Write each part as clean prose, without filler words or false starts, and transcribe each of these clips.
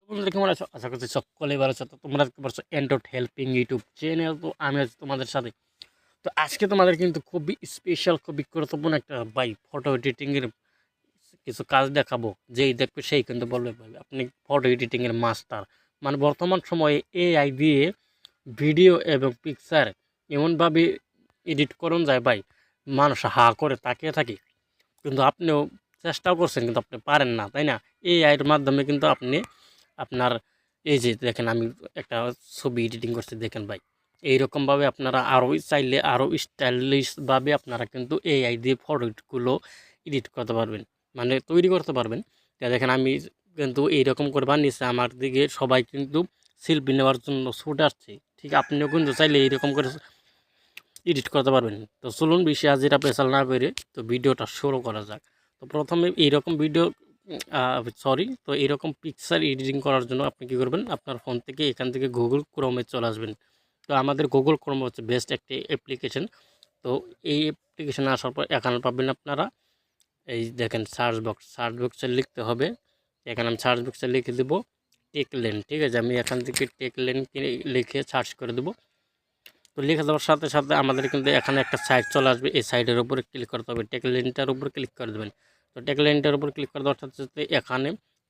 বন্ধুরা কেমন আছো? আশা করছি সকলেই ভালো আছো। তো তোমরা দেখতে পাচ্ছ এন্ড্রয়েড হেল্পিং ইউটিউব চ্যানেল। তো আমি আছি তোমাদের সাথে। তো আজকে তোমাদের কিন্তু খুবই স্পেশাল, খুবই গুরুত্বপূর্ণ একটা ফটো এডিটিংয়ের কিছু কাজ দেখাবো। যেই দেখবে সেই কিন্তু বলবে ভাই আপনি ফটো এডিটিংয়ের মাস্টার। মানে বর্তমান সময়ে এআই দিয়ে ভিডিও এবং পিকচার এমনভাবে এডিট করুন যায় ভাই, মানুষ হা করে তাকিয়ে থাকে। কিন্তু আপনিও চেষ্টাও করছেন কিন্তু আপনি পারেন না, তাই না? এআইয়ের মাধ্যমে কিন্তু আপনি আপনার এই যে দেখেন আমি একটা ছবি এডিটিং করছি দেখেন ভাই, এইরকমভাবে আপনারা আরও চাইলে আরও স্টাইলিশভাবে আপনারা কিন্তু এআই দিয়ে ফটোগুলো এডিট করতে পারবেন, মানে তৈরি করতে পারবেন। তো দেখেন আমি কিন্তু এইরকম করে বানিয়েছি, আমার দিকে সবাই কিন্তু সেলফি নেওয়ার জন্য ছুটে আসছে। ঠিক আপনিও কিন্তু চাইলে এইরকম করে এডিট করতে পারবেন। তো চলুন বেশি হাজিরা পেশাল না করে তো ভিডিওটা শুরু করা যাক। তো প্রথমে এইরকম ভিডিও তো এইরকম পিকচার এডিটিং করার জন্য আপনি কী করবেন, আপনার ফোন থেকে এখান থেকে গুগল ক্রোমে চলে আসবেন। তো আমাদের গুগল ক্রোম হচ্ছে বেস্ট একটি অ্যাপ্লিকেশন। তো এই অ্যাপ্লিকেশানে আসার পর এখানে পাবেন আপনারা এই দেখেন সার্চ বক্সে লিখতে হবে। এখানে আমি সার্চ বক্সে লিখে দেবো টেকলেন। ঠিক আছে, আমি এখান থেকে টেকলেন লিখে সার্চ করে দেবো। তো লিখে দেওয়ার সাথে সাথে আমাদের কিন্তু এখানে একটা সাইট চলে আসবে। এই সাইটের উপরে ক্লিক করতে হবে, টেকলেনটার উপর ক্লিক করে দেবেন। তো টেকলেনটার উপর ক্লিক করে দেওয়ার সাথে সাথে এখানে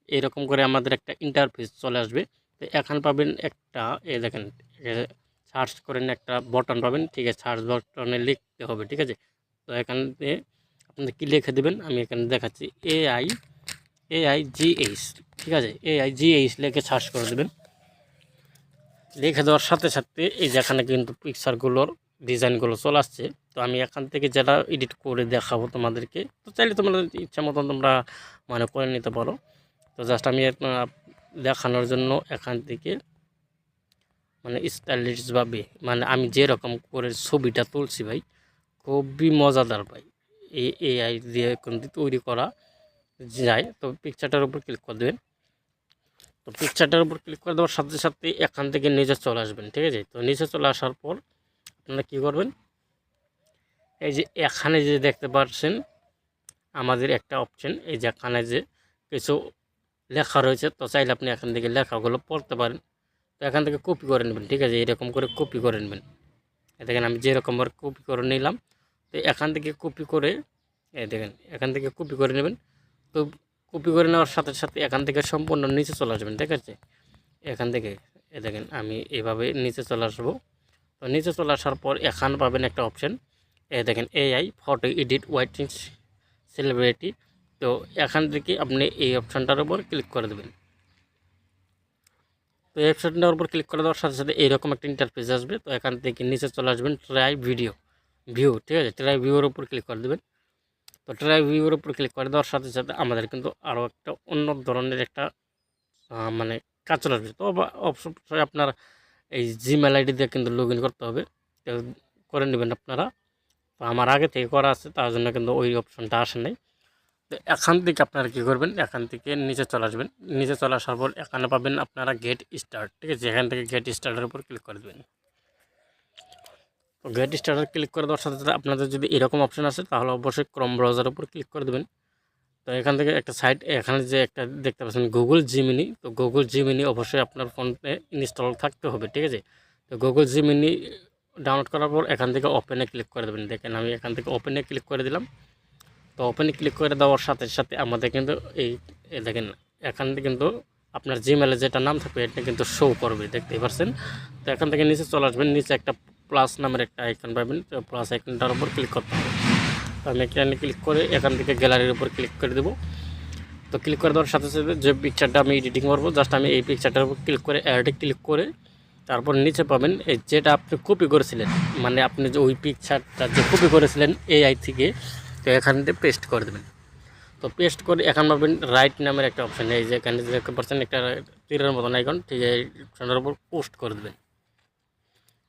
এরকম করে আমাদের একটা ইন্টারফেস চলে আসবে। তো এখানে পাবেন একটা দেখেন সার্চ করেন একটা বটন পাবেন। ঠিক আছে, সার্চ বটনে লিখতে হবে। ঠিক আছে, তো এখানে আপনি কী লিখে দেবেন আমি এখানে দেখাচ্ছি AIGH। ঠিক আছে, AIGH লিখে সার্চ করে দেবেন। লিখে দেওয়ার সাথে সাথে এই যে এখানে কিন্তু পিকচারগুলোর ডিজাইনগুলো চলে আসছে। তো আমি এখান থেকে যেটা এডিট করে দেখাবো তোমাদেরকে, তো চাইলে তোমরা ইচ্ছা মতন তোমরা মানে করে নিতে পারো। তো জাস্ট আমি দেখানোর জন্য এখান থেকে মানে স্টাইলিশভাবে মানে আমি যেরকম করে ছবিটা তুলছি ভাই, খুবই মজাদার ভাই। এই এআই দিয়ে কিন্তু তৈরি করা যায়। তো পিকচারটার উপর ক্লিক করে দেবেন। তো পিকচারটার উপর ক্লিক করে দেওয়ার সাথে সাথে এখান থেকে নিচে চলে আসবেন। ঠিক আছে, তো নিচে চলে আসার পর আপনারা কী করবেন, এই যে এখানে যে দেখতে পাচ্ছেন আমাদের একটা অপশন, এই যে এখানে যে কিছু লেখা রয়েছে, তো চাইলে আপনি এখান থেকে লেখাগুলো পড়তে পারেন। তো এখান থেকে কপি করে নেবেন। ঠিক আছে, এরকম করে কপি করে নেবেন। দেখেন আমি যেরকমভাবে কপি করে নিলাম। তো এখান থেকে কপি করে দেখেন এখান থেকে কপি করে নেবেন। তো কপি করে নেওয়ার সাথে সাথে এখান থেকে সম্পূর্ণ নিচে চলে আসবেন। ঠিক আছে, এখান থেকে দেখেন আমি এভাবে নিচে চলে আসবো। তো নিচে চলে আসার পর এখানে পাবেন একটা অপশান, দেখেন AI photo edit waiting celebrity. তো এখান থেকে আপনি এই অপশানটার উপর ক্লিক করে দেবেন। তো এই অপশানটার উপর ক্লিক করে দেওয়ার সাথে সাথে এইরকম একটা ইন্টারফেস আসবে। তো এখান থেকে নিচে চলে আসবেন ট্রাই ভিউ। ঠিক আছে, ট্রাই ভিউর উপর ক্লিক করে দেবেন। তো ট্রাই ভিউর উপর ক্লিক করে দেওয়ার সাথে সাথে আমাদের কিন্তু আরও একটা অন্য ধরনের একটা মানে কাজ চলে আসবে। তো অবশ্যই আপনার এই জিমেল আইডি দিয়ে কিন্তু লগ ইন করতে হবে। তো করে নেবেন আপনারা। তো আমার আগে থেকে করা আছে, তার জন্য কিন্তু ওই অপশানটা আসে নাই। তো এখান থেকে আপনারা কী করবেন, এখান থেকে নিচে চলে আসবেন। নিচে চলে আসার পর এখানে পাবেন আপনারা গেট স্টার্ট। ঠিক আছে, এখান থেকে গেট স্টার্টের উপর ক্লিক করে দেবেন। তো গেট স্টার্টার ক্লিক করে দেওয়ার সাথে সাথে আপনাদের যদি এরকম অপশান আসে তাহলে অবশ্যই ক্রোম ব্রাউজারের উপর ক্লিক করে দেবেন। তো এখান থেকে একটা সাইট এখানে যে একটা দেখতে পাচ্ছেন গুগল জিমিনি, তো গুগল জিমিনি অবশ্যই আপনার ফোনে ইনস্টল থাকতে হবে। ঠিক আছে, তো গুগল জিমিনি ডাউনলোড করার পর এখান থেকে ওপেনে ক্লিক করে দেবেন। দেখেন আমি এখান থেকে ওপেনে ক্লিক করে দিলাম। তো ওপেনে ক্লিক করে দেওয়ার সাথে সাথে আমাদের কিন্তু এই দেখেন এখান থেকে কিন্তু আপনার জিমেলে যেটা নাম থাকবে এটা কিন্তু শো করবে, দেখতেই পাচ্ছেন। তো এখান থেকে নিচে চলে আসবেন, নিচে একটা প্লাস নামের একটা আইকন পাবেন। তো প্লাস আইকনটার উপর ক্লিক করতে হবে। তো আমি এখানে ক্লিক করে এখান থেকে গ্যালারির উপর ক্লিক করে দেবো। তো ক্লিক করে দেওয়ার সাথে সাথে যে পিকচারটা আমি এডিটিং করবো, জাস্ট আমি এই পিকচারটার উপর ক্লিক করে অ্যাডে ক্লিক করে তারপর নিচে পাবেন এই যেটা আপনি কপি করেছিলেন, মানে আপনি যে ওই পিকচারটা যে কপি করেছিলেন এআই থেকে, তো এখান থেকে পেস্ট করে দেবেন। তো পেস্ট করে এখন পাবেন রাইট নামের একটা অপশান, এই যে এখানে দেখতে পাচ্ছেন একটা তীরের মতন আইকন, ঠিক আছে, এইটার উপর পোস্ট করে দেবেন।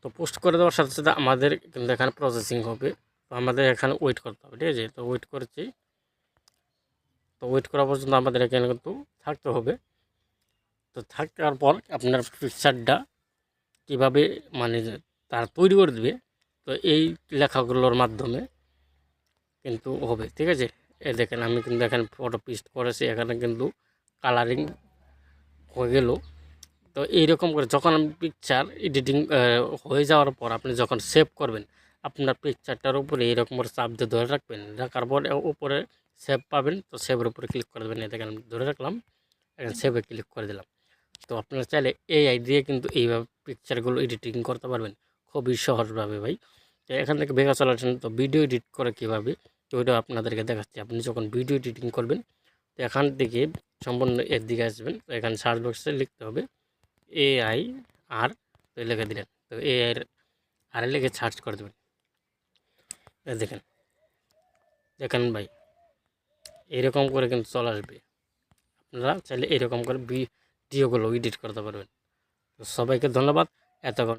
তো পোস্ট করে দেওয়ার সাথে সাথে আমাদের কিন্তু এখানে প্রসেসিং হবে। তো আমাদের এখানে ওয়েট করতে হবে। ঠিক আছে, তো ওয়েট করেছি। তো ওয়েট করা পর্যন্ত আমাদের এখানে কিন্তু থাকতে হবে। তো থাকার পর আপনার পিকচারটা কীভাবে মানে তারা তৈরি করে দেবে, তো এই লেখাগুলোর মাধ্যমে কিন্তু হবে। ঠিক আছে, দেখেন আমি কিন্তু এখানে ফটো পেস্ট করেছি, এখানে কিন্তু কালারিং হয়ে গেল। তো এইরকম করে যখন পিকচার এডিটিং হয়ে যাওয়ার পর আপনি যখন সেভ করবেন, আপনার পিকচারটার উপরে এরকম করে চাপ দিয়ে ধরে রাখবেন, রাখার পরে উপরে সেভ পাবেন। তো সেভের উপরে ক্লিক করে দেবেন। দেখেন আমি ধরে রাখলাম, এখন সেভে ক্লিক করে দিলাম। তো আপনারা চাইলে এআই দিয়ে কিন্তু এইভাবে পিকচারগুলো এডিটিং করতে পারবেন খুবই সহজভাবে ভাই। তো এখান থেকে বেকার চলে আসেন, তো ভিডিও এডিট করে কীভাবে, তো ওইটা আপনাদেরকে দেখাচ্ছি। আপনি যখন ভিডিও এডিটিং করবেন, তো এখান থেকে সম্পূর্ণ এর দিকে আসবেন। তো এখানে সার্চ বক্সে লিখতে হবে এআই আর, তো লিখে দিলেন। তো এআই আর লিখে সার্চ করে দেবেন। দেখেন দেখেন ভাই, এরকম করে কিন্তু চলে আসবে। আপনারা চাইলে এরকম করে ভিডিওগুলো এডিট করতে পারবেন। তো সবাইকে ধন্যবাদ এতক্ষণ